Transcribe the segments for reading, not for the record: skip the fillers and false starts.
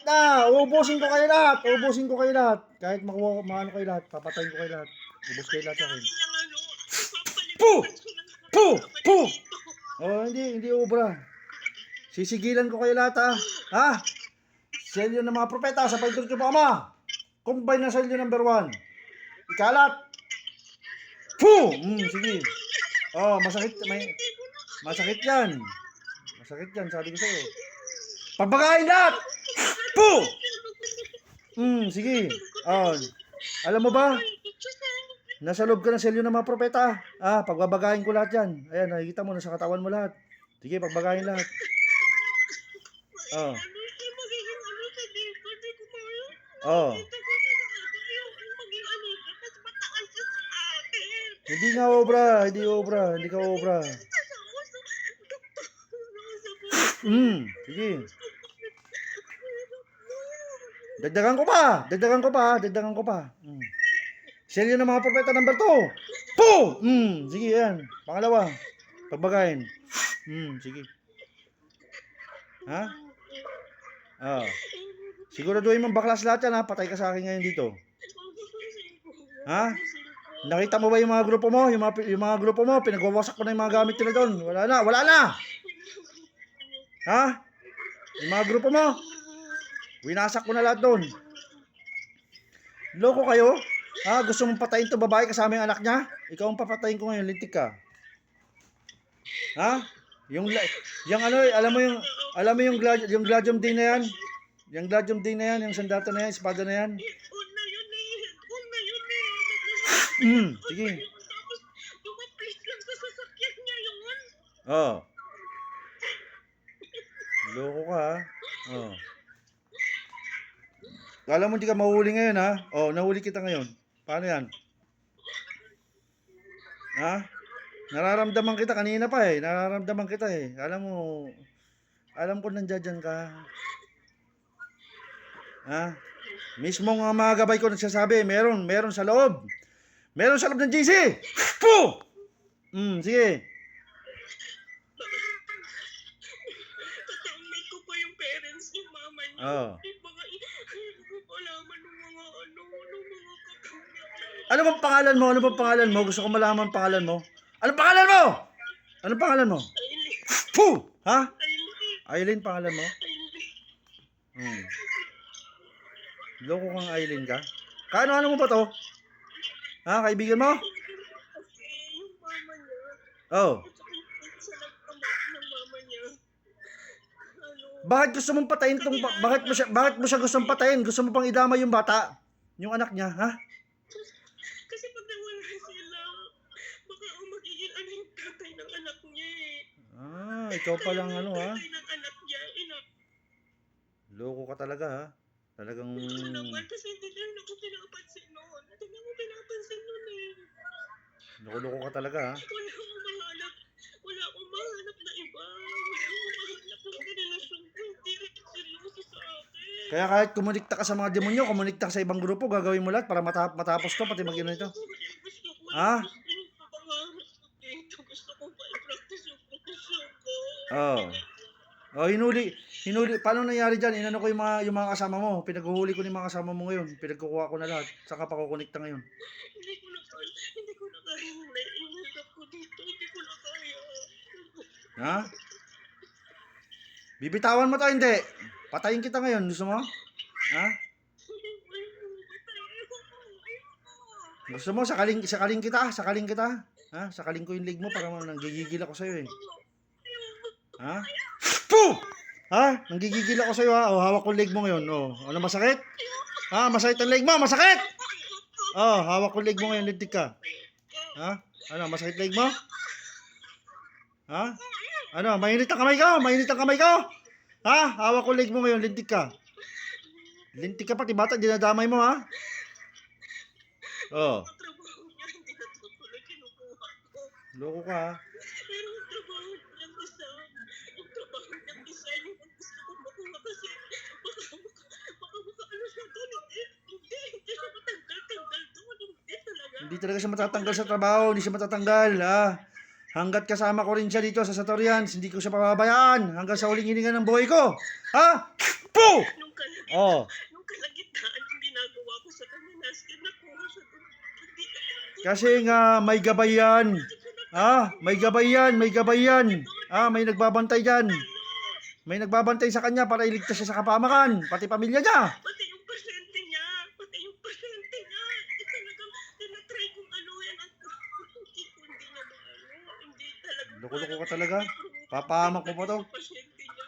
Na, ubusin ko kayo lahat. Ubusin ko kayo lahat. Kahit makuha ko, maano kayo lahat. Papatayin ko kayo lahat. Ubus kayo lahat sa akin. Puh! Puh! Puh! Oh, hindi ubra. Sisigilan ko kayo lahat, ha? Ha? Selyo ng mga propeta sa pagtuturo po, Ama. Combine na selyo number 1. Ikalat. Puh! Sige. Oh, masakit. Masakit yan. Masakit yan, sabi ko sa'yo. Pagbagain lahat! Puh! Sige. Oh, alam mo ba? Nasa loob ka ng selyo ng mga propeta. Pagbabagain ko lahat yan. Ayan, nakikita mo, nasa katawan mo lahat. Sige, pagbagain lahat. Oh. Oh. Hindi nga obra, hindi ka obra. Sige. Dagdagan ko pa. Selyo ng mga propeta number 2. Po! Sige yan. Pangalawa. Pagbagain. Sige. Ha? Siguraduhin mong baklas lahat yan, ha? Patay ka sa akin ngayon dito. Ha? Nakita mo ba yung mga grupo mo? Yung mga grupo mo, pinagwawasak ko na yung mga gamit nila doon. Wala na. Ha? Yung mga grupo mo, winasak ko na lahat doon. Loko kayo? Gusto mong patayin to babae kasama yung anak niya? Ikaw ang papatayin ko ngayon, lintik ka. Ha? Yung ano, alam mo yung gladium day na yan? Yung gladium day na yan, yung sandata na yan, espada na yan. Sige. Oh. Loko ka, ha? Oh. Alam mo hindi ka mahuli ngayon, ha? Oh, nahuli kita ngayon. Paano yan? Ha? Nararamdaman kita kanina pa eh. Nararamdaman kita eh. Alam ko nandiyan ka. Ha? Mismo nga mga gabay ko nagsasabi, meron sa loob. Meron sa loob ng GC. Puh! Sige. Katamay ko pa yung parents ni mama niya. Oh. Malaman ng mga katamay. Ano bang pangalan mo? Gusto ko malaman ang pangalan mo. Anong pangalan mo? Anong pangalan mo? Aileen. Puh! Ha? Aileen. Aileen pangalan mo? Aileen. Loko kang Aileen ka? Ano mo ba to? Ha? Kaibigan mo? Kasi yung mama niya. Oh. Sa nagkamot ng mama niya. Bakit gusto mong patayin tong bakit mo siya gustong patayin? Gusto mo pang idamay yung bata? Yung anak niya, ha? Kasi pag nawala sila, baka ang magiging ano yung tatay ng anak niya eh. Ikaw pa lang ano, ha? Tatay ng anak niya, Loko ka talaga, ha? Talagang naman kasi hindi na ako pinapansin noon. Hindi na ako pinapansin noon eh. loko ka talaga, ha? Wala akong mahanap na iba. Wala akong mahanap na relasyon ko. Hindi rin seryoso sa akin. Kaya kahit kumunikta ka sa mga demonyo, kumunikta ka sa ibang grupo, gagawin mo lahat para matapos to, pati mag-ino ito. Ha? Gusto ko pa i-practice yung protection ko. Hinuli. Paano nangyari dyan? Inano ko yung mga kasama mo. Pinaghuhuli ko yung mga kasama mo ngayon. Pinagkukuha ko na lahat. Saka pa kukunikta ngayon. Hindi ko na kaya. Naiingat ko dito. Hindi ko na kaya. Ha? Bibitawan mo to, hindi. Patayin kita ngayon. Gusto mo? Ha? Gusto mo? Sakaling kita? Ha? Sakaling ko yung leg mo para nanggigigil ako sa'yo eh. Ha? Puh! Ha? Nanggigigil ako sa'yo, ha? Hawak ko yung leg mo ngayon. Ano, masakit? Ha? Masakit ang leg mo? Masakit? Hawak ko yung leg mo ngayon. Lintik ka. Ha? Ano, masakit leg mo? Ha? Ano, mainit ang kamay ko? Ha? Hawak ko yung leg mo ngayon. Lintik ka. Lintik ka pati bata. Dinadamay mo, ha? Loko ka, ha? Pero yung trabaho niyang isa, yung gusto ko makuha kasi baka ano siya doon, hindi siya matanggal doon, hindi talaga. Hindi talaga siya matatanggal sa trabaho, hindi siya matatanggal, ha? Hanggat kasama ko rin siya dito sa Satorians, hindi ko siya pababayaan hanggang sa huling hininga ng buhay ko. Ha? Puh! Oh, Nung kalagitnaan, ang ginagawa ko sa kanya, naskin na po siya doon. kasi nga may gabay yan. May gabay yan, may gabay yan. May nagbabantay dyan. May nagbabantay sa kanya para iligtas siya sa kapamakan, pati pamilya niya. Pati yung pasyente niya, pati yung pasyente niya. Talagang tinatry kong ano yan. Hindi ko hindi na maano. Hindi talaga. Loko-loko ka talaga. Papahamak mo pa to. Pasyente niya.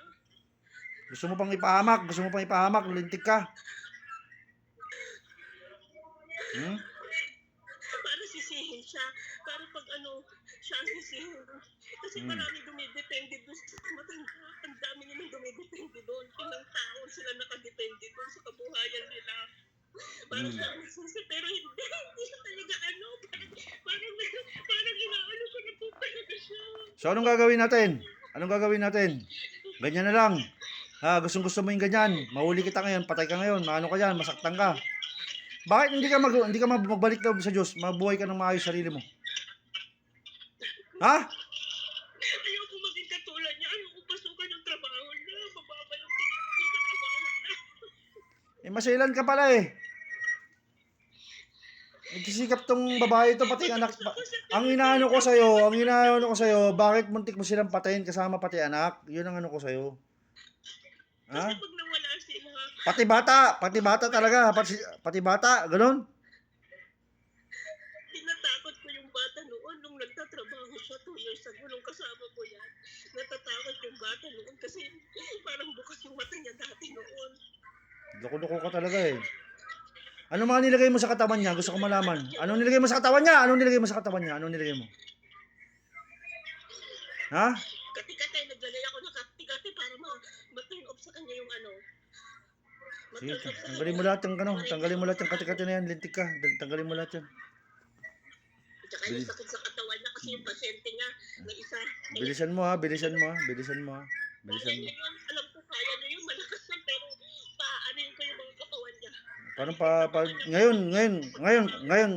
Gusto mo pang ipahamak, gusto mo pang ipahamak, lintik ka. Hmm? Para sisihin siya. Para pag ano, siya ang sisihin. Kasi marami dumidepende doon sa matanda. Ang dami nilang dumidepende doon. Ilang taon sila nakadepende doon sa kabuhayan nila. Parang siya ang susi. Pero hindi siya talaga ano. Parang inaano siya na po talaga siya. So anong gagawin natin? Anong gagawin natin? Ganyan na lang. Gustong gusto mo yung ganyan. Mahuli kita ngayon, patay ka ngayon, maano ka yan, masaktan ka. Bakit hindi ka magbalik daw sa Diyos? Mabuhay ka ng maayos sarili mo. Ha? Ayoko maging katulad niya. Ayoko pasukan yung trabaho niya. Mababa yung tingin ko sa trabaho niya. Masilan ka pala eh. Nagsisikap tong babae ito, pati anak. Ang inaano ko sa'yo, bakit muntik mo silang patayin kasama pati anak? Yun ang ano ko sa'yo. Kasi pag nawala sila, Pati bata talaga, pati bata, ganun. tinatakot ko yung bata noon nung nagtatrabaho siya 2 years ago nung kasama ko yan. Natatakot yung bata noon kasi parang bukas yung mata niya dati noon. Loko-loko ka talaga eh. Ano mga nilagay mo sa katawan niya? Gusto ko malaman. Anong nilagay mo sa katawan niya? Anong nilagay mo sa katawan niya? Anong nilagay mo? Ha? Kati-kati, naglalay ako ng kati-kati para ma-turn off sa kanya yung ano. Sige, tanggalin mo lahat ng ano, tanggalin mo lahat ng kati-kati na yan, lintik ka. Tanggalin mo lahat yan. Tsaka yung sakit sa katawan niya kasi yung pasyente niya na isa. Bilisan mo ha, bilisan mo ha, bilisan mo ha. Bilisan mo. Alam ko kaya niya yun, malakas na pero paaanin ko yung mga katawan niya. Parang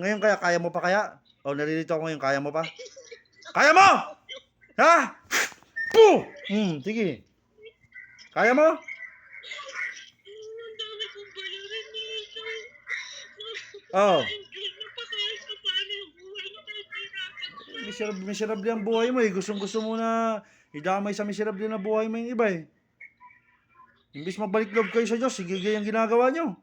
ngayon kaya mo pa kaya? O naririto ako ngayon, kaya mo pa? Kaya mo! Ha? Puh! Sige. Kaya mo? Ang dami kong bayarin nito. Oh. Napatay sa paano yung buhay na kahit pinapatay. Miserable ang buhay mo eh. Gusto mo na idamay sa miserable na buhay mo yung iba eh. Imbis mabalik loob kayo sa Diyos, sige gayang ginagawa nyo.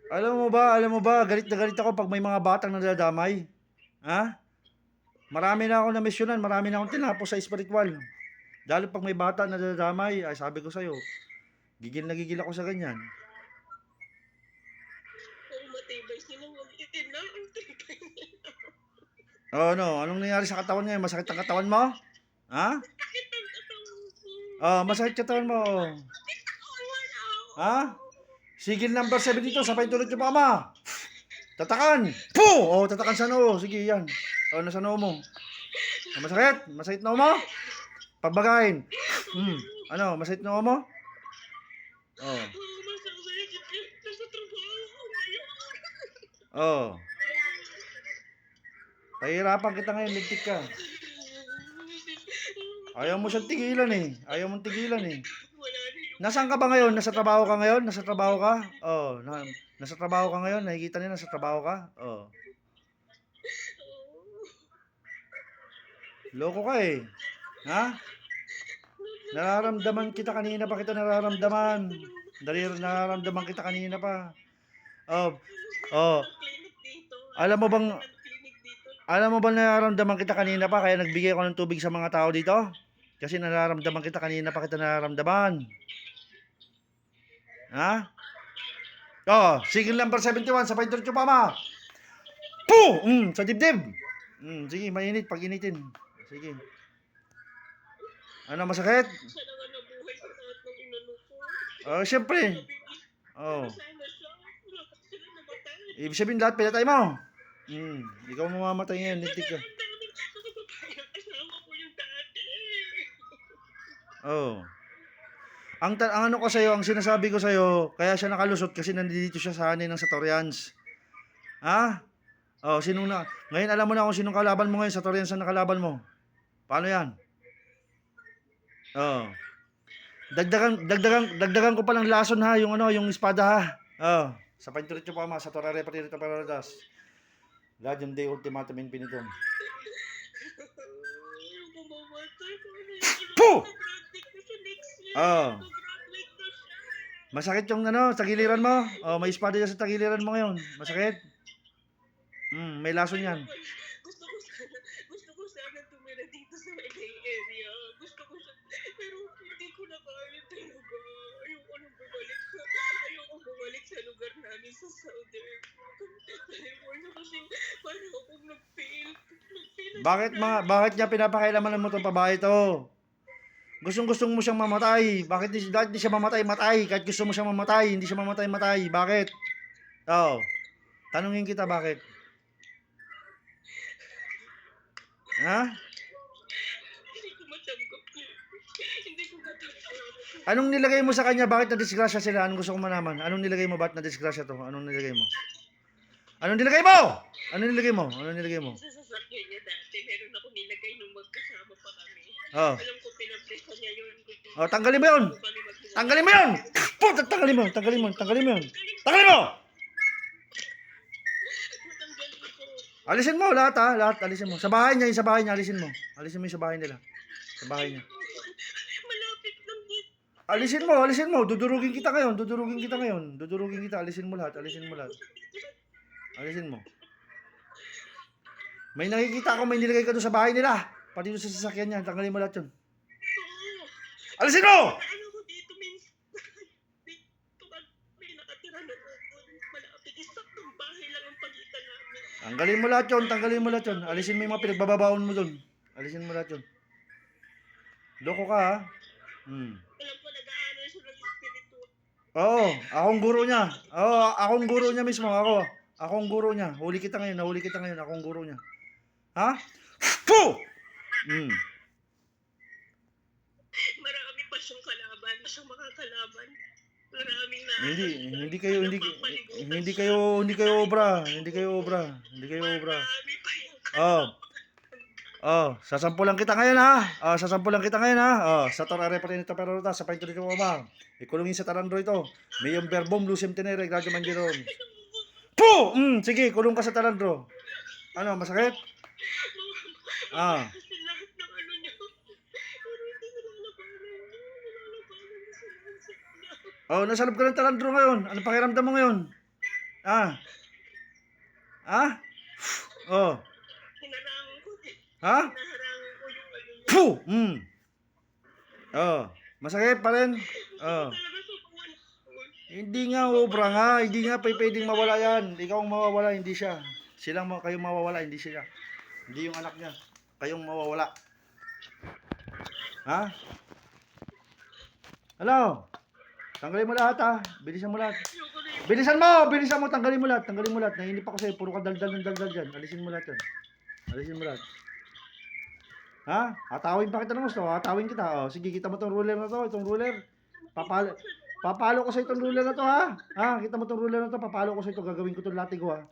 Alam mo ba, galit na galit ako pag may mga batang nadadamay. Ha? Marami na ako na-missionan, marami na akong tinapos sa spiritual. Lalo pag may bata nadadamay, ay sabi ko sa'yo, gigil na gigil ako sa ganyan. Kung matibay silang mag-itin na, ang tibay nila. Oh, no, anong nangyari sa katawan niya? Masakit ang katawan mo? Ha? Sakit ang katawan ko. Masakit katawan mo. Oh. Ha? Sigil number 7 dito, sabay tulad yung mama. Tatakan. Puh! Tatakan sa noo. Sige, yan. Nasa noo mo. Masakit? Masakit noo mo? Pagbagain. Masakit noo mo? Masakit sa trabaho ko ngayon. Pahirapan kita ngayon, ligtik ka. Ayaw mo siyang tigilan eh. Ayaw mong tigilan eh. Nasaan ka ba ngayon? Nasa trabaho ka ngayon? Nasa trabaho ka? Nasa trabaho ka ngayon? Nakikita niya nasa trabaho ka? Loko ka eh. Ha? Nararamdaman kita kanina pa kita nararamdaman. Nararamdaman kita kanina pa. Alam mo bang nararamdaman kita kanina pa kaya nagbigay ako ng tubig sa mga tao dito? Kasi nararamdaman kita kanina pa kita nararamdaman. Ha? Sigil number 71 sa Painter Chupama. Puh! Sa dibdib. Sige, mainit pag initin. Sige. Ano masakit? Siya naman nabuhay sa lahat ng inano ko. Siyempre. Sana siya. Wala pa sila namatay. Ibig sabihin lahat pinatay mo. Ikaw mamamatay ngayon, lintik ka. Ang daming kasama ko yung dati. Ang ano ko sa'yo, ang sinasabi ko sa'yo, kaya siya nakalusot kasi nandito siya sa hanin ng Satorians. Ha? Ngayon alam mo na kung sinong kalaban mo ngayon, Satorians ang nakalaban mo. Paano yan? Oh. Dagdagan ko pa ng lason ha, yung ano, yung espada ha. Oh. Sa Panturit pa ma, sa Torare Patirito Paradas. Radium Day Ultimatum Infinitum. Ayoko mamatay. Kung ano yung Puh! graduate ko siya next year. Oh. Mag-graduate na siya. Masakit yung ano, sa giliran mo. Oh, may espada dyan sa tagiliran mo ngayon. Masakit. May lason yan. Gusto ko sana tumira dito sa LA area. Gusto ko siya, pero hindi ko na kaya talaga. Ayoko bumalik sa lugar namin sa Southern. Ayoko kasi parang akong nag-fail. Bakit niya pinapakailaman mo tong babae to? Gustong mo siyang mamatay. Bakit di siya mamatay? Kahit gusto mo siyang mamatay, hindi siya mamatay. Bakit? Oh. Tanungin kita bakit? Ha? Hindi ko matanggap yun. Hindi ko matanggap. Anong nilagay mo sa kanya? Bakit na-disgrasya sila? Anong gusto ko malaman? Anong nilagay mo? Bakit na-disgrasya to? Anong nilagay mo? Anong nilagay mo? Sa sasakyan niya dati, meron ako nilagay nung magkasama pa kami. Oh. Alam ko pinapresa niya yun. Oh, tanggalin mo 'yon. Tanggalin mo 'yon. Puta, tanggalin mo. Tanggalin mo. Matanggal ko. Alisin mo lahat ha, lahat alisin mo. Sa bahay niya, alisin mo. Alisin mo yung sa bahay nila. Sa bahay niya. Malapit lang dito. Alisin mo. Dudurugin kita ngayon. Alisin mo lahat. Alisin mo. May nakikita ako, may nilagay ka doon sa bahay nila. Pati doon sa sasakyan niya. Tanggalin mo lahat yun. Oo. Alisin mo! Ano ko dito minsan? Dito kami nakatira na doon. Malapit. Isaktong bahay lang ang pagitan namin. Tanggalin mo lahat yun. Alisin mo yung mga pinagbababaon mo doon. Alisin mo lahat yun. Loko ka ha. Alam ko nag-aaral siya ng espiritu. Oo, akong guro niya. Akong guro niya mismo. Akong guro niya. Huli kita ngayon. Akong guro niya. Ha? Puh! Marami pa siyang kalaban. Siyang makakalaban. Maraming na. Hindi kayo obra. Marami pa yung kalaban. Sasampulan kita ngayon ha. Sa Torare Parinito Perota, sa Panturit ko ba? Ikulungin sa talandro ito. May yung verbum lucem tenere, Gradyo Manjerom. Puh! Sige, kulong ka sa talandro. Ano, masakit? Kasi lahat ng ano niya. Pero hindi nilalabanan niya. Nasa loob ka ng talandro ngayon. Ano pakiramdam mo ngayon? Hinarangan ko din. Ha? Hinaharangan ko yung ano niya. Puh! Masakit pa rin? Talaga sobrang Hindi nga, obra nga. Hindi nga pwedeng mawala yan. Ikaw ang mawawala, hindi siya. Kayong mawawala, hindi siya. Hindi yung anak niya. Kayong mawawala. Ha? Hello? Tanggalin mo lahat ha. Bilisan mo lahat. Bilisan mo. Tanggalin mo lahat. Nainip ako sa'yo. Puro ka daldal dyan. Alisin mo lahat yan. Ha? Hatawin pa kita ng gusto. Hatawin kita. Sige, kita mo tong ruler na to. Papalo ko sa itong ruler na to ha. Kita mo tong ruler na to. Papalo ko sa ito. Gagawin ko itong latigo ha.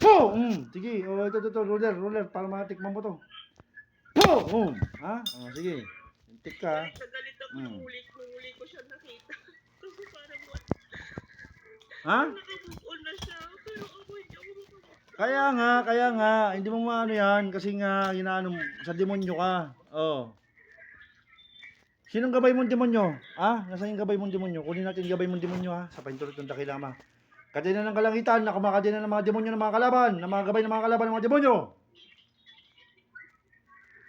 Po! Sige. Ito. Ruler. Para matikman mo to. Po! Sige. Tik ka. galit ako nung huli ko siya nakita. Kasi parang naka-move on na siya. Pero ako hindi ako makapag- Kaya nga. Hindi mo maano yan. Kasi nga, sa demonyo ka. Sinong gabay mong demonyo? Nasaan yung gabay mong demonyo? Kunin natin yung gabay mong demonyo ha. Sa Panturit ng Dakilama. Kadena ng kalangitan, nakamakadena ng mga demonyo ng mga kalaban, ng mga gabay ng mga kalaban ng mga demonyo.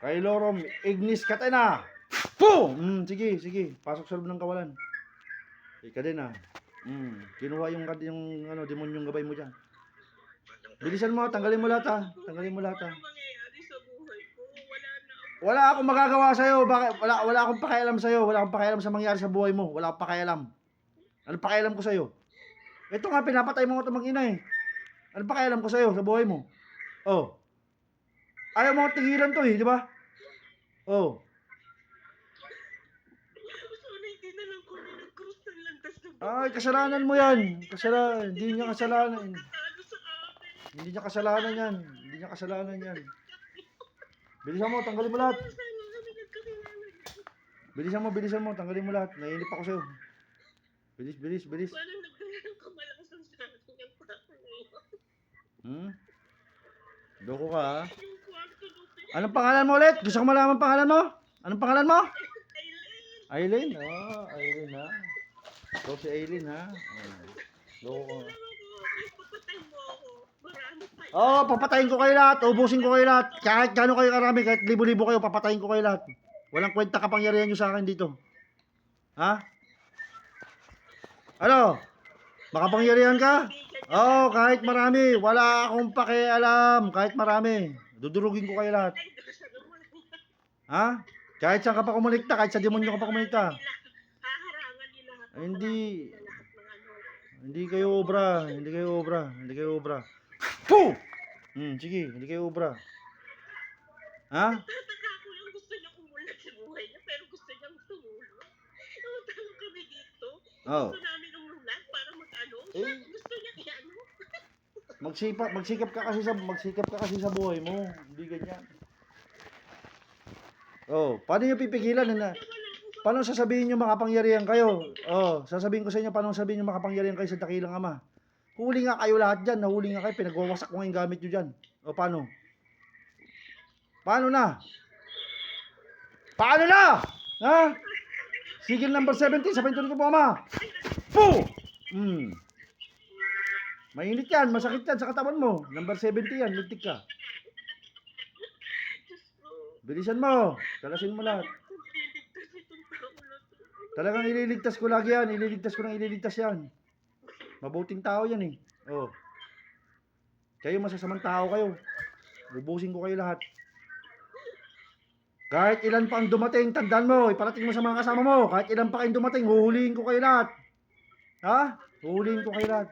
Kay Lorom, Ignis Katena. Po! Sige. Pasok sa loob ng kawalan. Kadena. Kinuha yung demonyong gabay mo dyan. Bilisan mo, tanggalin mo lahat ha. Ano mangyayari sa buhay ko? Wala na ako. Wala akong magagawa sa'yo. Wala akong pakialam sa'yo. Wala akong pakialam sa mangyari sa buhay mo. Wala akong pakialam. Ano pakialam ko sa'yo? Ito nga, pinapatay mo ito mag-ina eh. Ano pakialam ko sa'yo sa buhay mo? Ayaw mo tigilan to eh, di ba? Sana hindi na lang ko nag-cross ng landas na Ay, kasalanan mo yan. Hindi niya kasalanan. talo sa akin. Hindi niya kasalanan yan. Bilisan mo, tanggalin mo lahat. Sana kami nagkakilala. Bilisan mo, tanggalin mo lahat. Naiinip ako sa'yo. Bilis. Parang nagdala ng kamalasan sa akin yung pako ngayon. Hmm? Loko ka, ha? Yung kwarto nung Anong pangalan mo ulit? Gusto ko malaman pangalan mo? Anong pangalan mo? Aileen. Aileen? Oh, Aileen, ha? So, si Aileen, ha? Oh. Loko ka. Alam ako, papatay mo ako. Marami pa yun. Oo, papatayin ko kayo lahat. Ubusin ko kayo lahat. Kahit gano'n kayo karami, kahit libo-libo kayo, papatayin ko kayo lahat. Walang kwenta kapangyarihan nyo sa akin dito. Ha? Ano? Makapangyarihan ka? Oo, kahit marami. Wala akong pakialam. Kahit marami. Dudurugin ko kayo lahat. Ay, sa naman. Ha? Kahit saan ka pa kumonikta, kahit sa demonyo ka pa kumonikta. Haharangan nila. Ay, hindi. Lahat ng ano. Hindi kayo obra. Puh! Sige, hindi kayo obra. Ha? Tataka ko lang gusto niya umulat sa buhay niya, pero gusto niyang tumulong. Tumutulong kami dito. Oh. Gusto namin umulat para mag-ano. Eh. Gusto niya i-ano. Magsikap ka kasi sa buhay mo. Hindi ganyan. Oh, paano niyo pipigilan na? Paano sasabihin niyo makapangyarihan kayo? Oh, sasabihin ko sa inyo paano sabihin niyo makapangyarihan kayo sa dakilang Ama. Huli nga kayo lahat diyan, nahuli nga kayo, pinagwawasak ko nga yung gamit niyo diyan. O paano? Paano na? Paano na? Ha? Sigil number 70, sabihin tuloy ko po, Ama. Puh! Mainit yan, masakit yan sa katawan mo. Number 70 yan, ligtik ka. Bilisan mo, kalasin mo lahat. Liligtas itong tao na to. Talagang ililigtas ko lagi yan, ililigtas yan. Mabuting tao yan eh. Oh. Kayo masasamang tao kayo. Ubusin ko kayo lahat. Kahit ilan pa ang dumating, tandaan mo, iparating mo sa mga kasama mo. Kahit ilan pa kayong dumating, huhulihin ko kayo lahat. Ha? Huhulihin ko kayo lahat.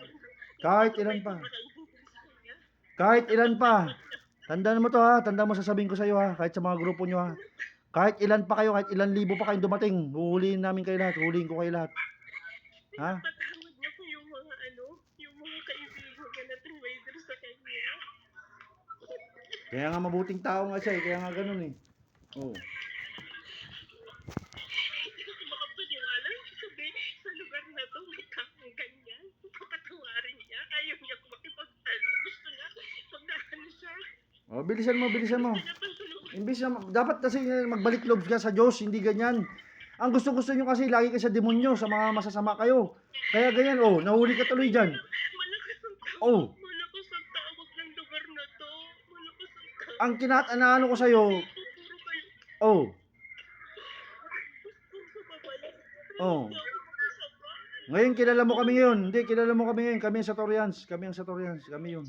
Kahit ilan pa. Kahit ilan pa. Tandaan mo to ha. Tandaan mo sasabihin ko sa iyo ha. Kahit sa mga grupo nyo ha. Kahit ilan pa kayo, kahit ilan libo pa kayong dumating, huhulihin namin kayo lahat. Huhulihin ko kayo lahat. Ha? Patawad niya po yung mga ano, yung mga kaibigan niya na traitor sa kanya. Kaya nga mabuting tao nga siya eh. Kaya nga ganun eh. Oh. Hindi ko makapaniwala. Sabi, sa lugar na to, may taong ganyan. Papatawarin niya. Ayaw niya makipag-ano. Gusto niya, pagdahan siya. Oh, bilisan mo. Gusto niya pagtulungan. Imbis na dapat kasi magbalik loob ka sa Diyos, hindi ganyan. Ang gusto nyo kasi lagi kayo sa demonyo, sa mga masasama kayo. Kaya ganyan, oh, nahuli ka tuloy dyan. Malakas ang tawag. Oh, Malakas ang tawag ng lugar na to. Malakas ang tawag. ang ano ko sa'yo, Puro kayo. oh, Gusto sa babalik. oh. Hindi ako makasabay. Ngayon kilala mo kami ngayon. Hindi, kilala mo kami ngayon. Kami ang Satorians. Kami yun.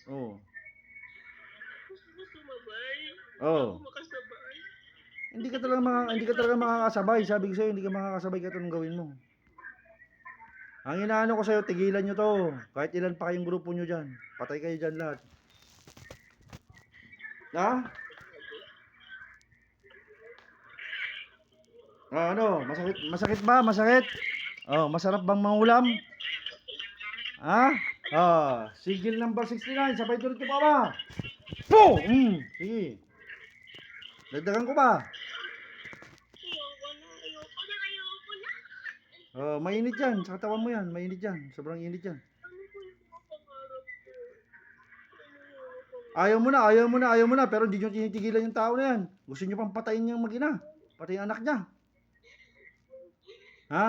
Oh. Gusto mo sumabay. Oh. Ako makasabay. Hindi ka talaga makakasabay. Sabi ko sa'yo, hindi ka makakasabay kahit anong gawin mo. Ang inaano ko sa'yo, tigilan nyo to. Kahit ilan pa kayong grupo nyo dyan. Patay kayo dyan lahat. Ha? Ah, ano? Masakit ba? Masakit? Oh, masarap bang mangulam? Ha? Ah, sigil number 69. Sabay tuloy ko pa ba? Po! Sige. Dagdagan ko ba? Ayoko na. Oh, mainit yan. Sa katawan mo yan. Mainit yan. Sobrang init yan. Ano po yung mga pangarap ko? Ano yung mga pangarap? Ayaw mo na. Pero hindi nyo tinitigilan yung tao na yan. Gusto nyo pang patayin yung mag-ina. Patayin anak niya. Ha?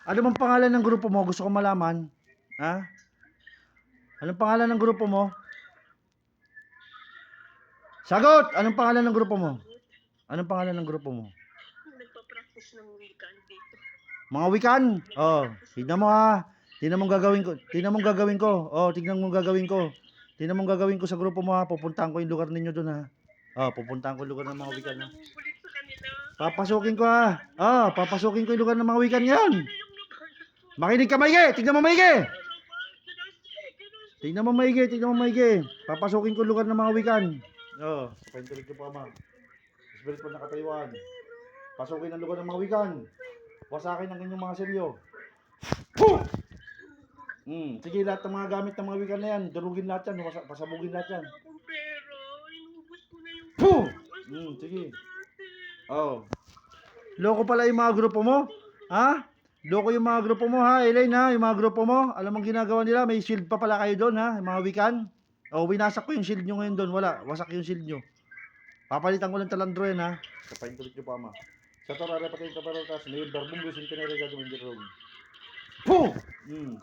Ano bang pangalan ng grupo mo? Gusto ko malaman. Ha? Anong pangalan ng grupo mo? Sagot! Anong pangalan ng grupo mo? Anong pangalan ng grupo mo? Nagpa-practice ng weekend dito. Mga wikan? Oh, tignan mo ha. Tignan mo ang gagawin ko. Oh, tignan mo ang gagawin ko. Tignan mo ang gagawin ko sa grupo mo ha. Pupuntahan ko yung lugar ninyo doon ha. Oh, pupuntahan ko yung lugar ng mga wikan ha. Namumulit sa kanila. Papasukin ko ha. Oh, papasukin ko yung lugar ng mga wikan yan. Ano yung lugar na to? Makinig ka maigi. Tignan mo maigi. Ano ba? Tignan mo maigi. Papasukin ko yung lugar ng mga wikan. Oh, pahintulig ko pa ma. Spirit pa nakatayuan. Pasukin ang lugar ng mga wikan. Wasakin ang inyong mga selyo. Puh! Sige, lahat ng mga gamit ng mga wikan na yan, durugin lahat yan, pasabugin lahat yan. Wala akong pera. Inubos ko na yung Puh! pera. Sige. Oh. Loko pala yung mga grupo mo? Ha? Loko yung mga grupo mo ha, Elaine ha? Yung mga grupo mo? Alam mong ginagawa nila? May shield pa pala kayo doon ha? Yung mga wikan? Oh, winasak ko yung shield nyo ngayon doon. Wala. Wasak yung shield nyo. Papalitan ko ng talandro yan ha. Kapain ko nyo pa ma. Sa torare pati yung kaparotas. Ngayon barbong gusin tinere gagawin din ron. Puh!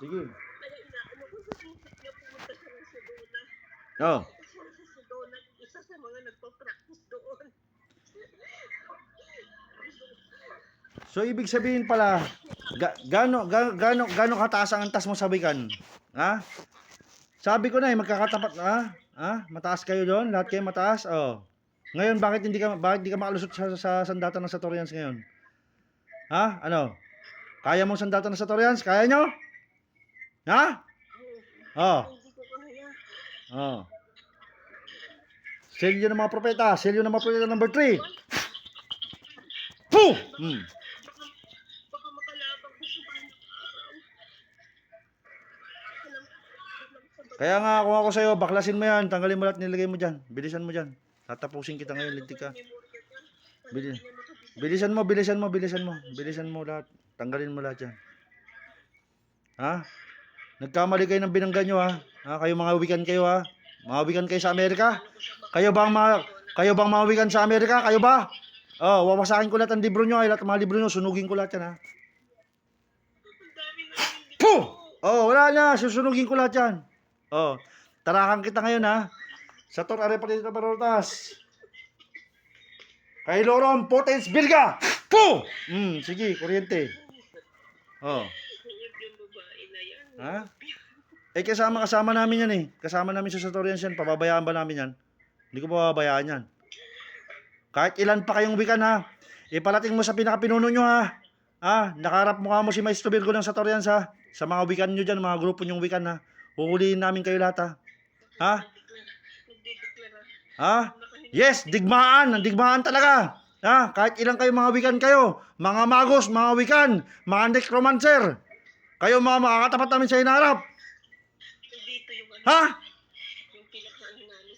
Sige. Kaya inaano ko sa isip niya, pumunta siya ng Sedona. Oh. Kasi sa Sedona, isa sa mga nagpa-practice doon. So ibig sabihin pala, gaano kataas ang antas mo sa wikan? Ha? Sabi ko na magkakatapat na. Ha? Mataas kayo doon? Lahat kayo mataas? Oh. Ngayon bakit hindi ka makalusot sa sandata ng Satorians ngayon? Ha? Ano? Kaya mo sandata ng Satorians? Kaya nyo? Ha? Oh. Hindi ko kaya. Oh. Selyo ng mga propeta. Selyo ng mga propeta number 3. Puh! Baka makalabang ko sa mga araw. Kaya nga kung ako sa'yo, baklasin mo yan. Tanggalin mo lahat, nilagay mo dyan. Bilisan mo dyan. Tatapusin kita ngayon, lintik ka. Bilisan mo lahat. Tanggalin mo lahat yan. Ha? Nagkamali kayo ng binangga nyo ha? Kayo mga wikan kayo ha? Mga wikan kayo sa Amerika? Kayo bang mga wikan sa Amerika? Kayo ba? Oh, wawasakin ko lahat ang libro nyo. Lahat ng mga libro nyo, sunugin ko lahat yan ha. Puh! Oh, wala na. Susunugin ko lahat yan. Oh, tarakan kita ngayon ha. Sa torare pati sa Barotas. Kay Loron, Potens, Bilga. Puh! Sige, kuryente. Oh. Yung babae na yan. Ha? Kasama namin yan eh. Kasama namin sa Satorians yan. Pababayaan ba namin yan? Hindi ko pababayaan yan. Kahit ilan pa kayong wikan ha. Ipalating mo sa pinakapinuno nyo ha. Nakaharap mukha mo si Maestro Virgo ng Satorians ha. Sa mga wikan nyo dyan, mga grupo nyong wikan ha. Huhulihin namin kayo lahat ha. Ha? Yes, digmaan. Ang digmaan talaga. Ha? Kahit ilang kayo mga wikan kayo. Mga magos, mga wikan. Mga necromancer. Kayo mga makakatapat namin sa hinaharap. Dito yung ano. Ha? Yung pinakaano namin.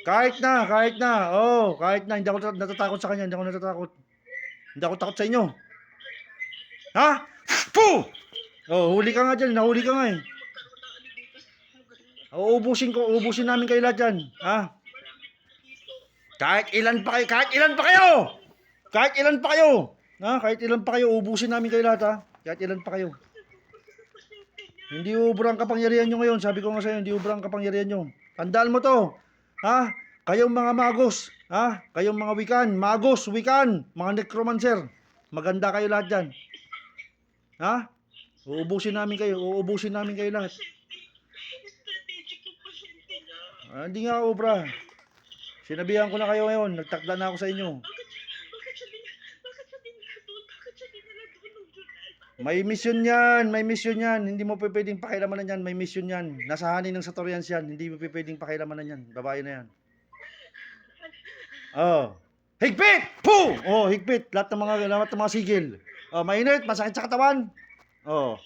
Kahit na. Oh, kahit na. Hindi ako natatakot sa kanya. Hindi ako takot sa inyo. Ha? Puh! Oh, huli ka nga dyan. Nahuli ka nga eh. Uubusin namin kayo lahat dyan. Ha? Kahit ilan pa kayo. Ha? Kahit ilan pa kayo, ubusin namin kayo lahat ha. Kahit ilan pa kayo. Hindi ubrang kapangyarihan nyo ngayon. Sabi ko nga sa'yo, hindi ubrang kapangyarihan nyo. Tandaan mo to. Ha? Kayong mga magos. Ha? Kayong mga wikan. Magos, wikan. Mga necromancer. Maganda kayo lahat dyan. Ha? Uubusin namin kayo lahat. Strategic yung pasyente niya. Hindi nga ubra. Sinabihan ko na kayo ngayon. Nagtakda na ako sa inyo. Bakit siya dinala doon? Bakit siya dinala doon nung July? May mission yan. Hindi mo pwedeng pakilamanan yan. May mission yan. Nasa hanin ng Satorians yan. Hindi mo pwedeng pakilamanan yan. Babae na yan. Oh. Higpit! Puh! Oh, higpit. Lahat ng mga sigil. Oh, mainit, masakit sa katawan. Oh.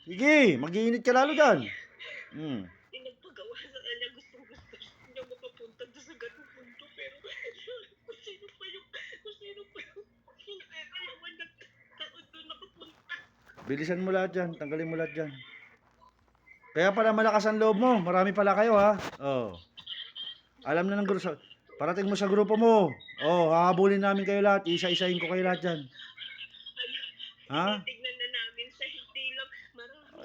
Sige, mag-iinit ka lalo dyan. Yung nagpagawa sa kanya, gusto niya makapunta doon sa ganung punto. Pero kung sino pa yung kinakailangan na taon doon nakapunta. Bilisan mo lahat dyan. Tanggalin mo lahat dyan. Kaya pala malakas ang loob mo. Marami pala kayo ha. Oh. Alam na ng grupo. Parating mo sa grupo mo. Oh, hahabulin namin kayo lahat. Isa-isahin ko kayo lahat dyan. Ha? Tignan na namin sa hindi lang marami.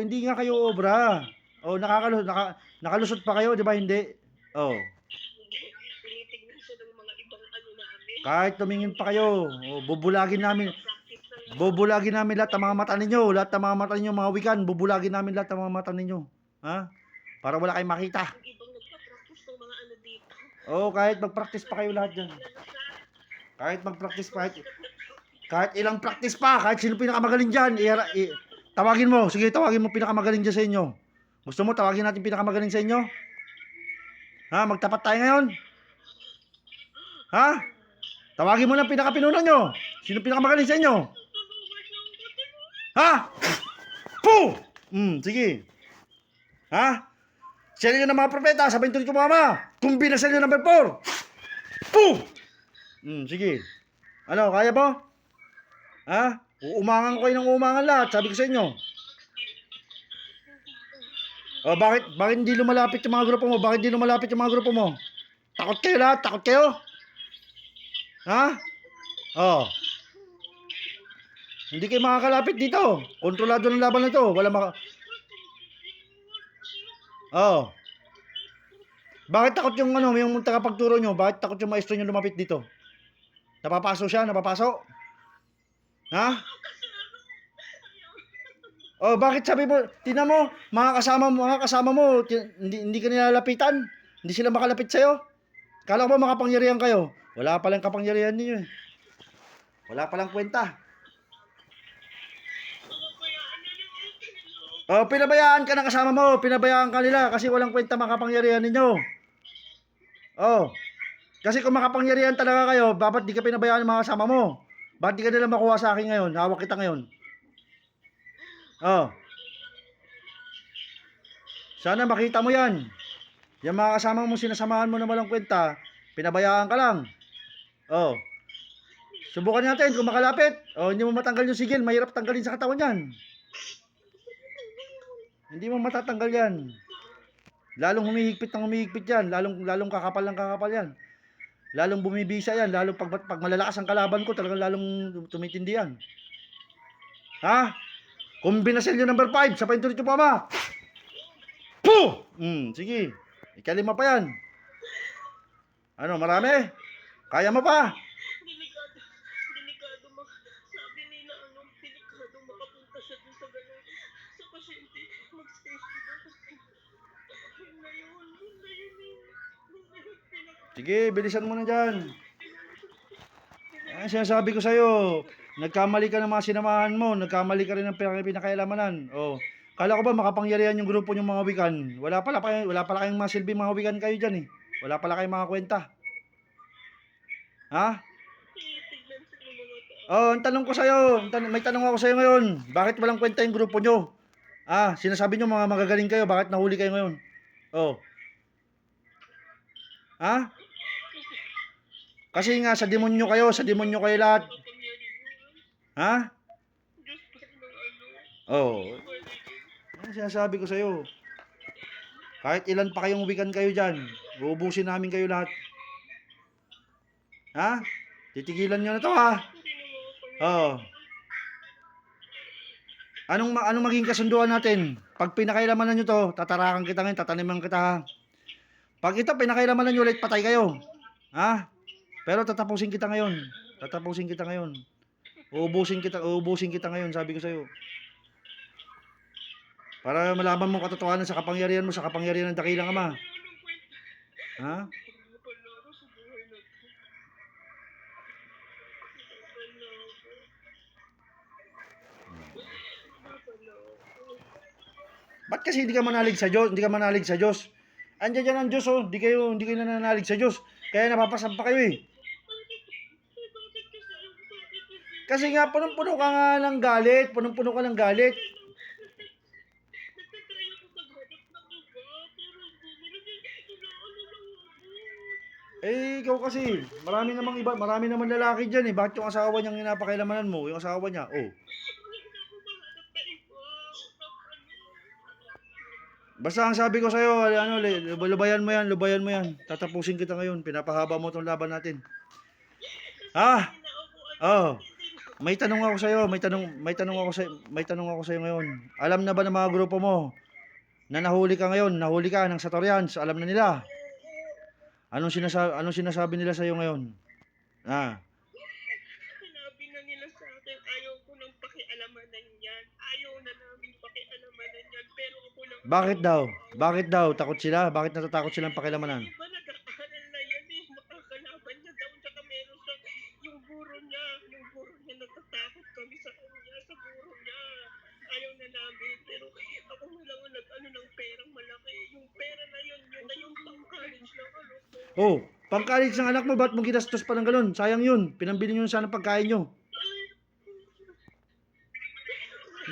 Hindi nga kayo obra. Oh, nakalusot pa kayo, di ba hindi? Oh. Tinitignan siya ng mga ibang ano namin. Kahit tumingin pa kayo, oh, bubulagin namin lahat ng mga mata ninyo, mga wikan, bubulagin namin lahat ng mga mata ninyo. Ha? Para wala kayong makita. Yung ibang nagpa-practice ng mga ano dito. Oh, kahit mag-practice pa kayo lahat dyan. Kahit ilang practice pa, kahit sino pinakamagaling dyan, tawagin mo pinakamagaling dyan sa inyo. Gusto mo, tawagin natin pinakamagaling sa inyo? Ha? Magtapat tayo ngayon? Ha? Tawagin mo lang pinakapinuno nyo. Sino pinakamagaling sa inyo? Ha? Puh! Sige. Ha? Selyo ng mga propeta, sabihin tuloy ko mama. Kumbina selyo number 4. Puh! Sige. Ano, kaya ba? Ha? Uumangan ko kayo ng uumangan lahat. Sabi ko sa inyo. O, bakit hindi lumalapit yung mga grupo mo? Bakit hindi lumalapit yung mga grupo mo? Takot kayo lahat? Takot kayo? Ha? Oh. Hindi kayo makakalapit dito. Kontrolado ng laban na ito. Wala Oh. Bakit takot yung yung tagapagturo nyo? Bakit takot yung maestro nyo lumapit dito? Napapaso siya? Napapaso? Ha? Oh, bakit sabi mo, tingnan mo, mga kasama mo, hindi ka nilalapitan. Hindi sila makalapit sa'yo. Kala ko ba makapangyarihan kayo? Wala palang kapangyarihan ninyo eh. Wala palang kwenta. Oh, pinabayaan ka ng kasama mo, pinabayaan ka nila kasi walang kwenta makapangyarihan ninyo. Oh. Kasi kung makapangyarihan talaga kayo, dapat di ka pinabayaan ng mga kasama mo. Bakit di ka nila makuha sa akin ngayon? Hawak kita ngayon. Oh. Sana makita mo yan. Yung mga kasama mo, sinasamahan mo na walang kwenta, pinabayaan ka lang. Oh. Subukan natin kung makalapit. Oh, hindi mo matanggal yung sigil, mahirap tanggalin sa katawan yan. Hindi mo matatanggal yan. Lalong humihigpit ng humihigpit yan. Lalong kakapal ng kakapal yan. Lalong bumibisa yan. Lalong pag malalakas ang kalaban ko, talagang lalong tumitindi yan. Ha? Kombinasyon number 5. Sa paintulit yung pama. Puh! Sige. Ikalima pa yan. Ano, marami? Kaya mo pa? Delikado sabi nila delikado makapunta siya dun sa gano'n. Sa pasyente, mag-safety daw. Yun na yun Sige, bilisan mo na dyan. Sinasabi ko sa'yo, nagkamali ka ng mga sinamahan mo, nagkamali ka rin ng pinakaialamanan. Oh. Kala ko ba makapangyarihan yung grupo ng mga wikan? Wala pala kayong masilbi mga wikan kayo dyan eh. Wala pala kayong mga kwenta. Ha? Oh, ang tanong ko sa'yo, may tanong ako sa'yo ngayon. Bakit walang kwenta yung grupo nyo? Sinasabi nyo mga magagaling kayo, bakit nahuli kayo ngayon? Oh. Ha? Kasi nga, sa demonyo kayo lahat. Ha? Oh. Sinasabi ko sa'yo. Kahit ilan pa kayong wikan kayo dyan, uubusin namin kayo lahat. Ha? Titigilan nyo na to ha? Oh. Anong maging kasunduan natin? Pag pinakailamanan nyo to, tatarakan kita ngayon, tataniman kita ha. Pag ito pinakailamanan nyo ulit, patay kayo. Ha? Pero tatapusin kita ngayon. Uubusin kita ngayon, sabi ko sa'yo. Para malaman mo katotohanan sa kapangyarihan mo, sa kapangyarihan ng dakilang Ama. Ha? Ba't kasi hindi ka manalig sa Diyos? Andiyan dyan ang Diyos oh. Hindi kayo nananalig sa Diyos. Kaya napapasampa kayo eh. Kasi nga punong-puno ka nga ng galit. Punong-puno ka ng galit. Eh, ikaw kasi, marami namang lalaki dyan eh. Bakit yung asawa niyang inapakilamanan mo? Yung asawa niya, oh. Basta ang sabi ko sa'yo, lubayan mo yan. Tatapusin kita ngayon. Pinapahaba mo tong laban natin. Ha? Oh. May tanong ako sa'yo ngayon. Alam na ba ng mga grupo mo na nahuli ka ngayon? Nahuli ka ng Satorians. Alam na nila. Anong sinasabi nila sa'yo ngayon? Sinabi na nila sa akin, ayaw ko nang pakialamanan yan. Ayaw na namin pakialamanan yan. Pero ako lang... Bakit daw? Takot sila? Bakit natatakot silang pakilamanan? Diba nag-aaral na yan eh. Makakalaban niya daw. Tsaka meron siya yung guro niya. Natatakot kami sa kanya. Sa guro niya. Ayaw na namin. Pero ako na lang nag-ano ng perang malaki. Yung pera na yun na yung pang-college ng ano. Oh, pang-college ng anak mo, ba't mo ginastos pa ng ganun? Sayang yun. Pinambili nyo sana pagkain nyo.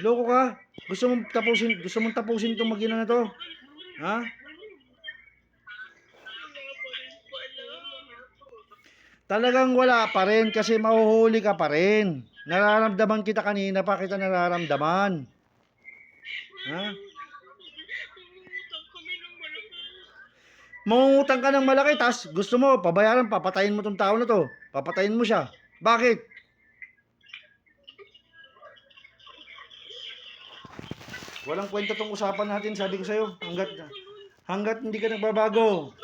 Loko ka? Gusto mong tapusin itong mag-ina na to? Ha? Talagang wala pa rin kasi mahuhuli ka pa rin. Nararamdaman kita kanina pa kita nararamdaman. Ha? Utang kami ng malaki. Mangungutang ka ng malaki, tas gusto mo, pabayaran, papatayin mo tong tao na to. Papatayin mo siya. Bakit? Walang kwenta tong usapan natin, sabi ko sa'yo. Hanggat hindi ka nagbabago.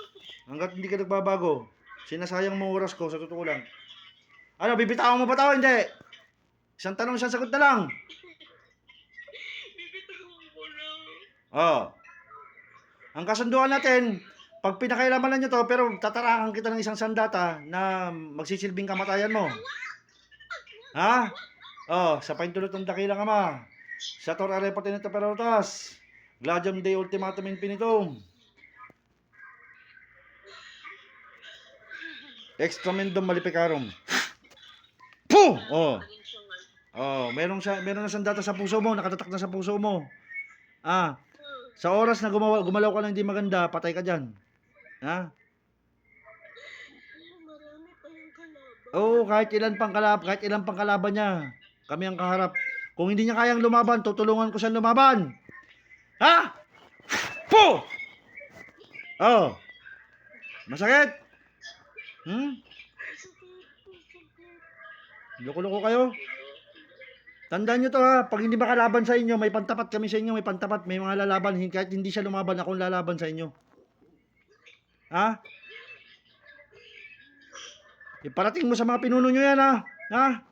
Hanggat hindi ka nagbabago. Sinasayang mo oras ko, sa totoo lang. Ano, bibitawan mo ba tao? Hindi. Isang tanong, isang sagot na lang. Bibitawan ko lang. Oh. Ang kasunduan natin, pag pinakailaman nyo to, pero tatarakan kita ng isang sandata na magsisilbing kamatayan mo. Ha? Oh, sa paintulot ng dakilang ama. Sa Tor Arepa Tinita Perotas. Gladium Dei Ultimatum Infinitum. Extramendum Maleficarum. Puh! Oh. Oh, meron na sandata sa puso mo, nakatatak na sa puso mo. Ah, sa oras na gumalaw ka ng hindi maganda, patay ka diyan. Ha? Marami pa yung kalaban. Oo, kahit ilan pang kalaban niya. Kami ang kaharap. Kung hindi niya kayang lumaban, tutulungan ko siyang lumaban. Ha? Po! Oh. Masakit? Loko-loko kayo? Tandaan nyo to ha, pag hindi makalaban sa inyo, may pantapat kami sa inyo, may pantapat, may mga lalaban, kahit hindi siya lumaban, akong lalaban sa inyo. Ha? Iparating mo sa mga pinuno nyo yan ha? Ha?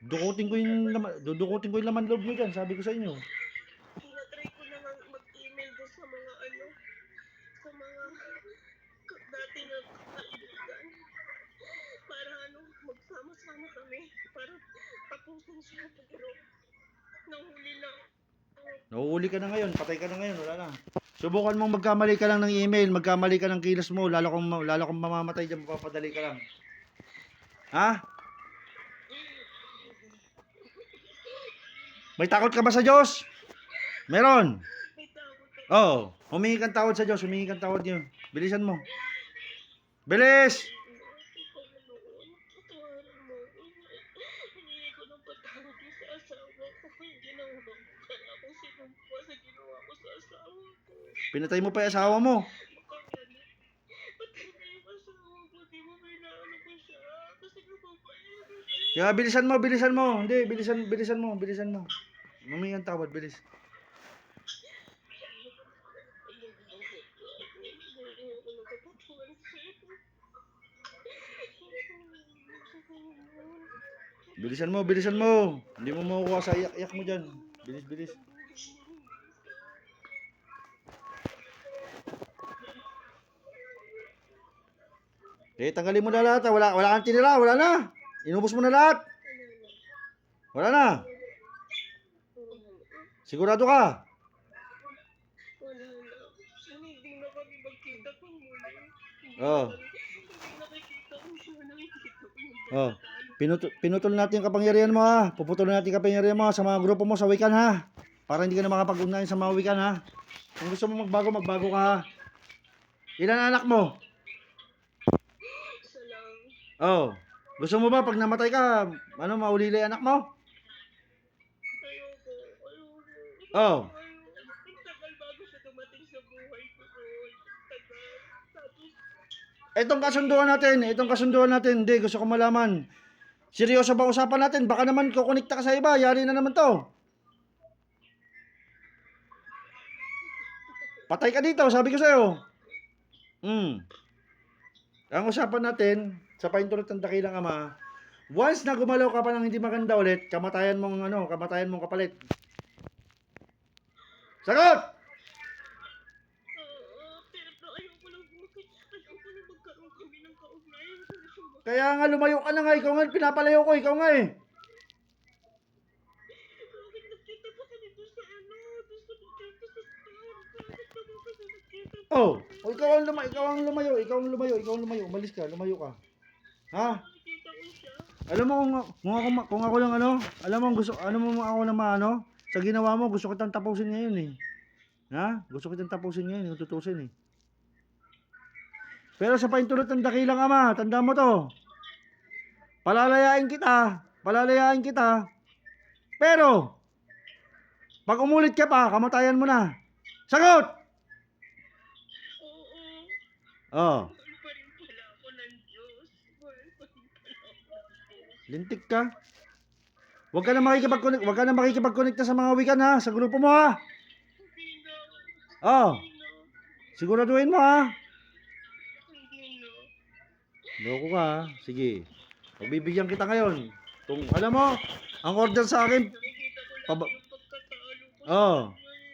Dudukutin ko yung laman loob nyo dyan, sabi ko sa inyo. Tinatry ko na nga mag-email doon sa mga sa mga dati na kaibigan. Para magsama-sama kami. Para tapusin siya. Pero nahuli na. Nahuhuli ka na ngayon, patay ka na ngayon, wala na. Subukan mong magkamali ka lang ng email, magkamali ka ng kilos mo, lalo kong mamamatay dyan, mapapadali ka lang. Ha? May takot ka ba sa Diyos? Meron. May takot ako. Oh, humingi kang tawad sa Diyos, humingi kang tawad niyo. Bilisan mo. Bilis! Patawarin mo. Hiningi ko ng patawad sa asawa ko. Ginawa ko para akong sinumpa sa ginawa ko sa asawa ko. Pinatay mo pa yung asawa mo. Patay na yung asawa ko. Di mo pinaano ko siya. Kasi napapayari siya. Kaya bilisan mo. Hindi, bilisan mo. Humingi kang tawad, bilis. Bilisan mo. Hindi mo makukuha sa iyak-iyak mo dyan. Bilis. Tanggalin mo na lahat. Wala kang tinira, wala na. Inubos mo na lahat. Wala na. Sigurado ka? Wala na. Hindi na kami magkita kung muli. Oo. Hindi nakikita ko siya. Nakikita ko yung Oh. Pinutol natin yung kapangyarihan mo ha. Puputulin natin yung kapangyarihan mo sa mga grupo mo sa weekend ha. Para hindi ka na makapag-ugnayan sa mga weekend ha. Kung gusto mo magbago ka ha. Ilan anak mo? Isa lang. Oh. Gusto mo ba pag namatay ka, maulila yung anak mo? Ayoko. Oh. Ang tagal bago siya dumating sa buhay ko doon. Tagal. Tapos, Itong kasunduan natin, hindi, gusto ko malaman. Seryoso ba usapan natin? Baka naman kukonekta ka sa iba, yari na naman to. Patay ka dito, sabi ko sa'yo. Ang usapan natin, sa paintulot ng dakilang ama, once na gumalaw ka pa ng hindi maganda ulit, kamatayan mong kapalit. Sagot! pero ayoko lang magkaroon kami ng kaugnayan. Kaya nga lumayo ka na nga, ikaw nga pinapalayo ko, ikaw nga eh. Bakit nagkita pa kami doon sa doon sa pagkita sa star? Bakit naman kasi nagkita pa? Oh, ikaw ang lumayo, umalis ka, lumayo ka. Ha? Nakikita ko siya. Alam mo kung ako lang alam mo gusto ako na sa ginawa mo, gusto kitang tapusin ngayon eh. Ha? Gusto kitang tapusin ngayon, tutusin eh. Pero sa paintulot ng dakilang ama, tandaan mo to. Palalayain kita. Palalayain kita. Pero, pag umulit ka pa, kamatayan mo na. Sagot! Oo. Oh, Mahal pa rin pala ako ng Diyos. Mahal pa rin pala ako ng Diyos. lintik ka. Huwag ka na makikipag-connect sa mga wikan ha, sa grupo mo ha. Hindi na. Oh, Hindi na. siguraduhin mo ha. Hindi na. Loko ka ha. Sige. Pagbibigyan kita ngayon. Kung alam mo, ang order sa akin, Nakikita ko lang Paba- yung pagkatalo ko oh,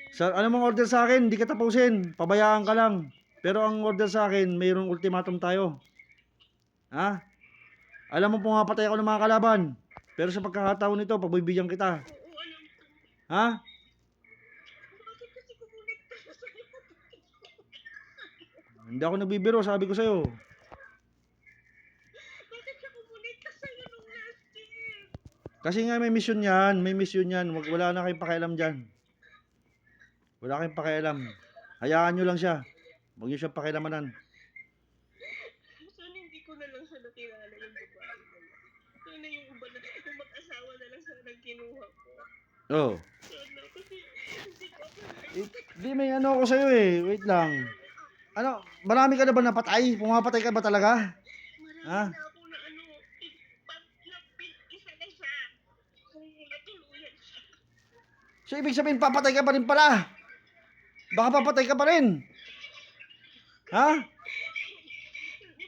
sa ano mong order sa akin, hindi ka tapusin. Pabayaan ka lang. Pero ang order sa akin, mayroong ultimatum tayo. Ha? Alam mo, pumapatay ako ng mga kalaban. Pero sa pagkakataon nito, pagbibigyan kita. Oo, alam ko. Ha? Bakit kasi kumonekta na sa'yo? Hindi ako nagbibiro, sabi ko sa'yo. Bakit siya kumonekta sa'yo nung last year? Kasi nga may mission yan. May mission yan. Wala na kayong pakialam dyan. Wala kayong pakialam. Hayaan nyo lang siya. Huwag nyo siya pakialamanan. Sana hindi ko na lang siya nakilala yung babae na yun. Sana yung iba na, yung mag-asawa na lang sana ang kinuha ko. Oh. Sana, kasi hindi ko Di may ano ako sa'yo eh. Wait lang. Ano, marami ka na ba napatay? Pumapatay ka ba talaga? marami Ah? na ako na ano, pag isa na siya, kung natuluyan siya. So, ibig sabihin, papatay ka pa rin pala. Baka papatay ka pa rin. Ha? Yung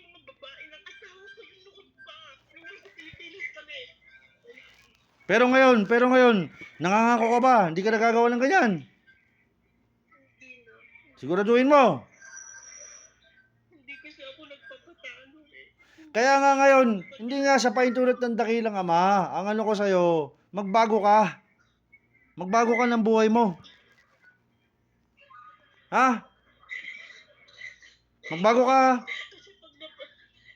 mga babae ng asawa ko noon pa, yung nagpipilit kami. Pero ngayon, nangangako ka ba? Hindi ka nagagawa ng ganyan. Hindi na. Siguraduhin mo. Hindi kasi ako nagpapatalo eh. Kaya nga ngayon, hindi nga sa paintulot ng dakilang ama. Ang ano ko sa'yo, magbago ka. Magbago ka ng buhay mo. Ha? Magbago ka.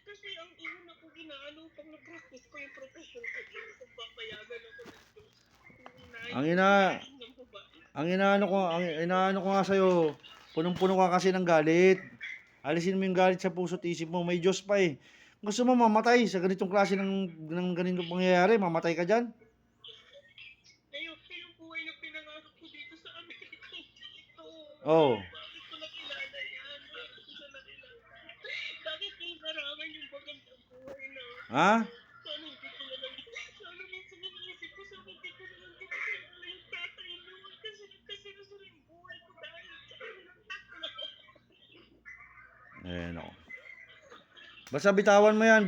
Kasi ang iyon ako ginaano pag na-practice ko yung profession ko dito kung papayagan ako ng Diyos. Ang inaano ko nga sa'yo, punong-puno ka kasi ng galit. Alisin mo yung galit sa puso't isip mo. May Diyos pa eh. Gusto mo mamatay sa ganitong klase ng ganitong pangyayari, mamatay ka dyan? Yung buhay na pinangarap ko dito sa Amerika, hindi ito. Oo. Bakit ko nakilala yan? Bakit ko siya nakilala? Bakit yung narangan yung magandang buhay na? Ha? Sana hindi ko na lang, sana minsan iniisip ko sa hindi ko na lang nakilala yung tatay noon kasi gusto rin buhay ko dahil sa kanilang tatlo. Ayan ako. Basta bitawan mo yan,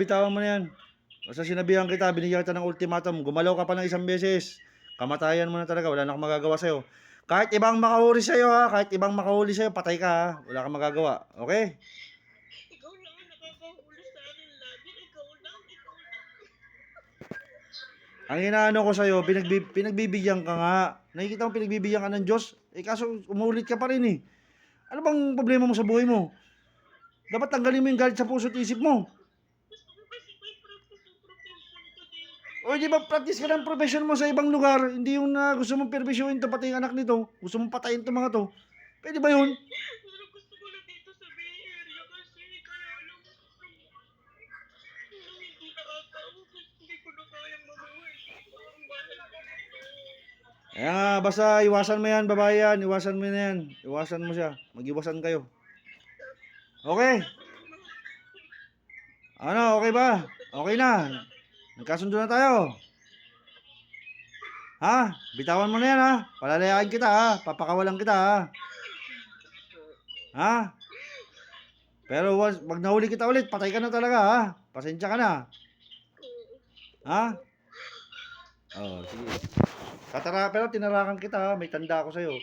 Basta sinabihan kita, binigyan kita ng ultimatum, gumalaw ka pa ng isang beses, kamatayan mo na talaga, wala na akong magagawa sa'yo. Kahit ibang makahuli sa'yo ha, patay ka ha, wala kang magagawa, okay? Ikaw lang ang nakakahuli sa akin lagi. Ikaw lang. Ang inaano ko sa'yo, pinagbibigyan ka nga. Nakikita mo pinagbibigyan ka ng Diyos, kaso umulit ka pa rin eh. Ano bang problema mo sa buhay mo? Dapat tanggalin mo yung galit sa puso't isip mo. Gusto ko kasi may practice yung profession ko dito. O di ba practice ka ng profession mo sa ibang lugar, hindi yung na gusto mong permisyuhin to pati yung anak nito, gusto mong patayin to mga to. Pwede ba yun? Pero gusto ko lang dito sa Bay Area kasi kaya lang nung hindi nakakauwi, hindi ko na kayang mamuhay dito. Ang mahal ko dito. Kaya nga, basta iwasan mo yan, babae yan, iwasan mo na yan. Iwasan mo siya, mag-iwasan kayo. Okay? Ano, okay ba? Okay na. Nagkasundo na tayo. Ha? Bitawan mo na yan ha. Palalayain kita ha. Papakawalan kita ha. Ha? Pero pag nahuli kita ulit, patay ka na talaga ha. Pasensya ka na. Ha? Oh, sige. Pero tinarakan kita ha. May tanda ako sa'yo.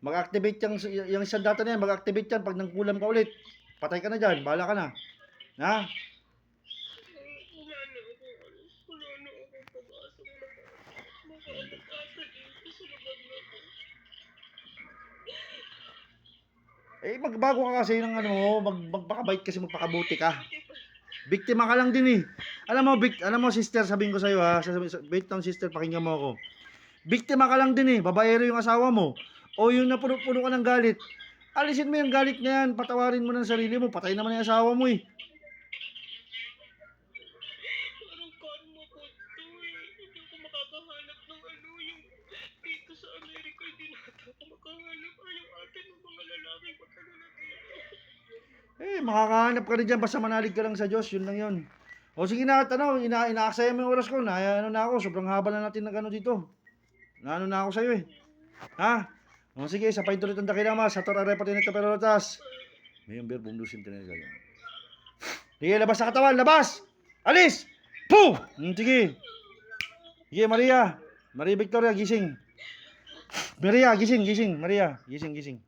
Mag-activate yung isang data na yan. Mag-activate yan pag nangkulam ka ulit. Patay ka na dyan. Bahala ka na. Ha? Wala na akong pag-asang makakapag-asa dito sa lugar na to. Eh, magbago ka kasi ng ano mo. Magpakabait kasi magpakabuti ka. Biktima ka lang din eh. Alam mo sister, sabihin ko sa'yo ha. Wait lang sister, pakinggan mo ako. Biktima ka lang din eh. Babaero yung asawa mo. O yung napuno-puno ka ng galit. Alisin mo yung galit na yan. Patawarin mo ng sarili mo. Patay naman yung asawa mo eh. Parang ako hindi ako makakahanap ng yung dito sa Amerika, hindi na ako makahanap. Yung ate ng mga lalaki matagal na dito. Makakahanap ka rin dyan, basta manalig ka lang sa Diyos, yun lang yun. O sige na, inaaksaya mo yung oras ko, ano na ako, sobrang haba na natin ng dito. Naano na ako sa'yo Ha? O sige, sa paintulit ang dakilama, sa torare pati nito pero rotas. May yung beer, bumlusin tinay sa'yo. Sige, labas sa katawan, labas! Alis! Puh! Sige. Sige, Maria. Maria Victoria, gising. Maria, gising. Maria, gising.